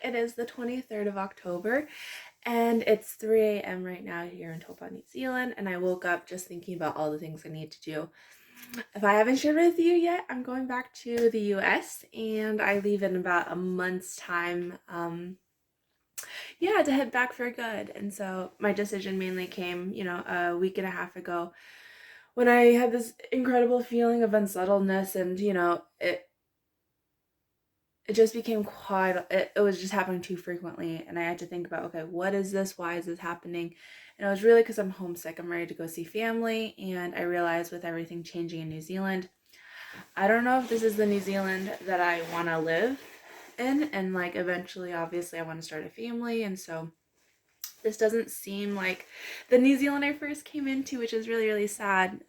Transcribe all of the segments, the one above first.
It is the 23rd of October and it's 3 a.m. right now here in Taupo, New Zealand, and I woke up just thinking about all the things I need to do. If I haven't shared with you yet, I'm going back to the US and I leave in about a month's time. Yeah, to head back for good. And so my decision mainly came, a week and a half ago when I had this incredible feeling of unsettledness and, it just became it was just happening too frequently, and I had to think about, okay, what is this, why is this happening? And it was really because I'm homesick. I'm ready to go see family, and I realized with everything changing in New Zealand, I don't know if this is the New Zealand that I want to live in, and like eventually obviously I want to start a family, and so this doesn't seem like the New Zealand I first came into, which is really, really sad.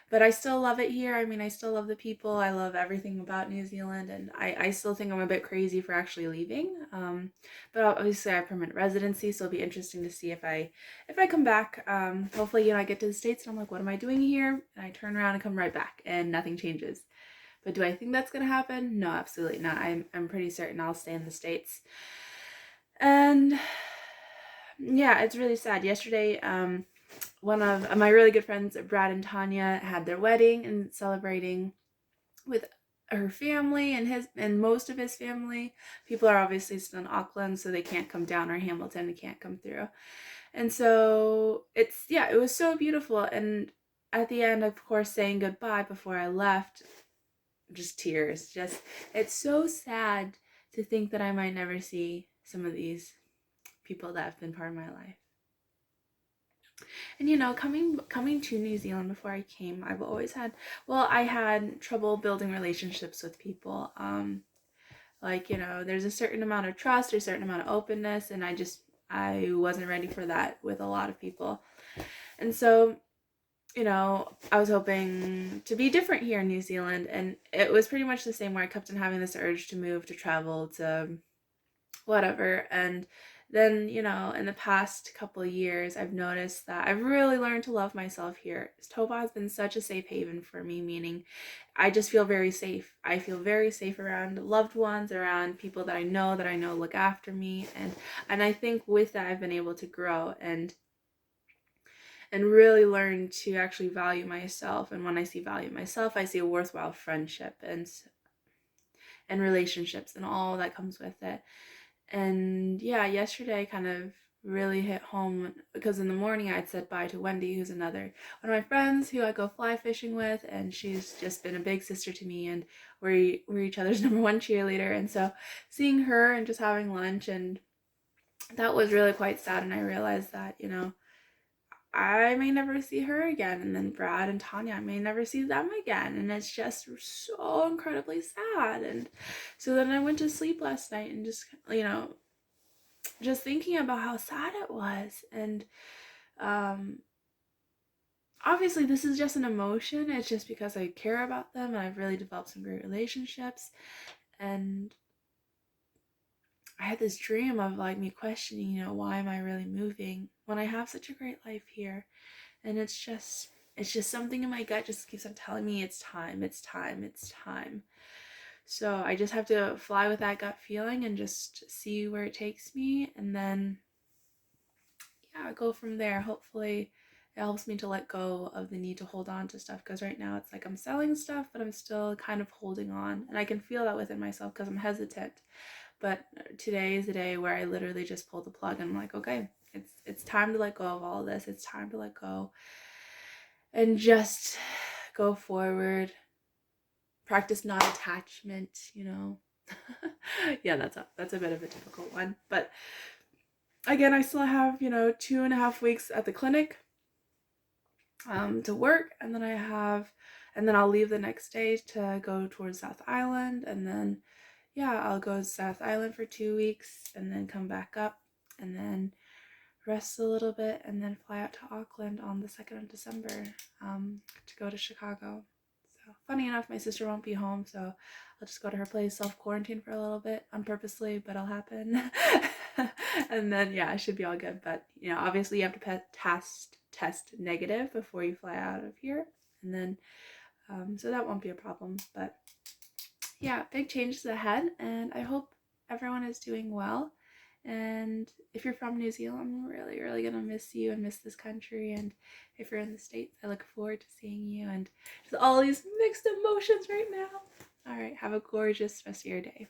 But I still love it here. I mean, I still love the people. I love everything about New Zealand, and I still think I'm a bit crazy for actually leaving. But obviously, I have permanent residency, so it'll be interesting to see if I come back. Hopefully, I get to the States and I'm like, what am I doing here? And I turn around and come right back, and nothing changes. But do I think that's gonna happen? No, absolutely not. I'm pretty certain I'll stay in the States. And yeah, it's really sad. Yesterday, one of my really good friends, Brad and Tanya, had their wedding and celebrating with her family and most of his family. People are obviously still in Auckland, so they can't come down, or Hamilton, they can't come through. And so it was so beautiful. And at the end, of course, saying goodbye before I left, just tears. Just it's so sad to think that I might never see some of these people that have been part of my life. And coming to New Zealand before I came, I've always had I had trouble building relationships with people. There's a certain amount of trust or a certain amount of openness, and I wasn't ready for that with a lot of people. And so, I was hoping to be different here in New Zealand, and it was pretty much the same, where I kept on having this urge to move, to travel, to whatever. And then, in the past couple of years, I've noticed that I've really learned to love myself here. Toba has been such a safe haven for me, meaning I just feel very safe. I feel very safe around loved ones, around people that I know look after me. And I think with that, I've been able to grow and really learn to actually value myself. And when I see value myself, I see a worthwhile friendship and relationships and all that comes with it. And yeah, yesterday kind of really hit home because in the morning I'd said bye to Wendy, who's another one of my friends who I go fly fishing with, and she's just been a big sister to me, and we're each other's number one cheerleader. And so seeing her and just having lunch, and that was really quite sad. And I realized that, I may never see her again, and then Brad and Tanya, I may never see them again, and it's just so incredibly sad. And so then I went to sleep last night and just thinking about how sad it was. And um obviously this is just an emotion. It's just because I care about them and I've really developed some great relationships. And I had this dream of like me questioning, why am I really moving when I have such a great life here? And it's just something in my gut just keeps on telling me it's time, it's time, it's time. So I just have to fly with that gut feeling and just see where it takes me, and then yeah, go from there. Hopefully it helps me to let go of the need to hold on to stuff, because right now it's like I'm selling stuff but I'm still kind of holding on, and I can feel that within myself because I'm hesitant. But today is the day where I literally just pull the plug and I'm like, okay, it's time to let go of all of this. It's time to let go and just go forward. Practice non-attachment. Yeah, that's a bit of a difficult one. But again, I still have, 2.5 weeks at the clinic to work, and then I'll leave the next day to go towards South Island, and then yeah, I'll go to South Island for 2 weeks and then come back up and then rest a little bit and then fly out to Auckland on the 2nd of December to go to Chicago. So funny enough, my sister won't be home, so I'll just go to her place, self-quarantine for a little bit, unpurposely, but it'll happen. And then yeah, I should be all good. But obviously you have to test negative before you fly out of here, and then so that won't be a problem. But yeah, big changes ahead, and I hope everyone is doing well. And if you're from New Zealand, I'm really, really gonna miss you and miss this country. And if you're in the States, I look forward to seeing you. And just all these mixed emotions right now. All right, have a gorgeous rest of your day.